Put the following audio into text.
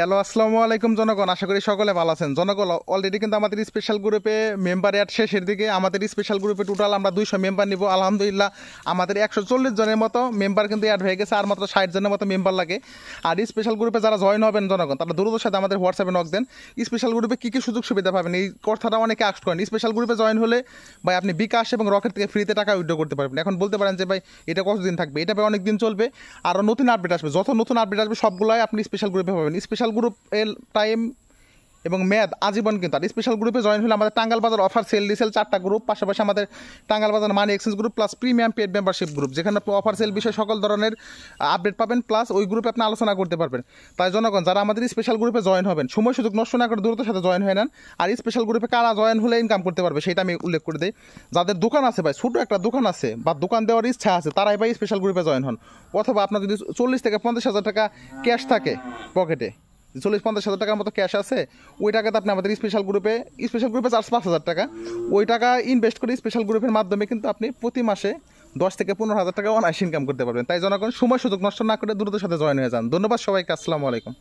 Hello, আসসালামু আলাইকুম জনগণ। আশা করি সকলে ভালো আছেন। জনগণ, অলরেডি কিন্তু আমাদের স্পেশাল গ্রুপে মেম্বার অ্যাড শেষের দিকে। আমাদের স্পেশাল গ্রুপে টোটাল আমরা 200 মেম্বার নিব। আলহামদুলিল্লাহ আমাদের 140 জনের মতো মেম্বার কিন্তু অ্যাড হয়ে গেছে, আর মাত্র 60 জনের মতো মেম্বার লাগে। আর স্পেশাল গ্রুপে যারা জয়েন হবেন জনগণ, তারা দ্রুত সাথে আমাদের হোয়াটসঅ্যাপে নক দেন। স্পেশাল গ্রুপে কী কী সুযোগ সুবিধা পাবেন এই কথাটা অনেকে আস্ক করেন। স্পেশাল গ্রুপে জয়েন হলে ভাই আপনি বিকাশ এবং রকেট থেকে ফ্রিতে টাকা উইথড্র করতে পারবেন। এখন বলতে পারেন যে ভাই এটা কতদিন থাকবে? এটা ভাই অনেক দিন চলবে। আরও নতুন আপডেট আসবে, যত নতুন আপডেট আসবে সবগুলোই আপনি স্পেশাল গ্রুপে পাবেন। স্পেশাল গ্রুপের টাইম এবং মেয়াদ আজীবন কিন্তু। আর স্পেশাল গ্রুপে জয়েন হলে আমাদের টাঙ্গাল বাজার অফার সেল ডিসেল 4টা গ্রুপ, পাশাপাশি আমাদের Tangail Bazar money exchange group plus premium paid membership group, যেখানে আপনি অফার সেল বিষয়ে সকল ধরনের আপডেট পাবেন, প্লাস ওই গ্রুপে আপনি আলোচনা করতে পারবেন। তাই জনগণ, যারা আমাদের স্পেশাল গ্রুপে জয়েন হবেন, সময় সুযোগ নষ্ট না করে দ্রুততার সাথে জয়েন হয়ে নেন। আর স্পেশাল গ্রুপে কারা জয়েন হলে ইনকাম করতে পারবে সেটা আমি উল্লেখ করে দিই। যাদের দোকান আছে ভাই, ছোটো একটা দোকান আছে বা দোকান দেওয়ার ইচ্ছা আছে, তারাই ভাই স্পেশাল গ্রুপে জয়েন হন। অথবা আপনার যদি 40 থেকে 50 হাজার টাকা ক্যাশ থাকে পকেটে, 40-50 হাজার টাকার মতো ক্যাশ আছে, ওই টাকাতে আপনি আমাদের স্পেশাল গ্রুপে চার্জ 5,000 টাকা, ওই টাকা ইনভেস্ট করে স্পেশাল গ্রুপের মাধ্যমে কিন্তু আপনি প্রতি মাসে 10 থেকে 15 হাজার টাকা অনায়াসে ইনকাম করতে পারবেন। তাই জনগণ, সময় সুযোগ নষ্ট না করে দ্রুত সাথে জয়েন হয়ে যান। ধন্যবাদ সবাইকে। আসসালামু আলাইকুম।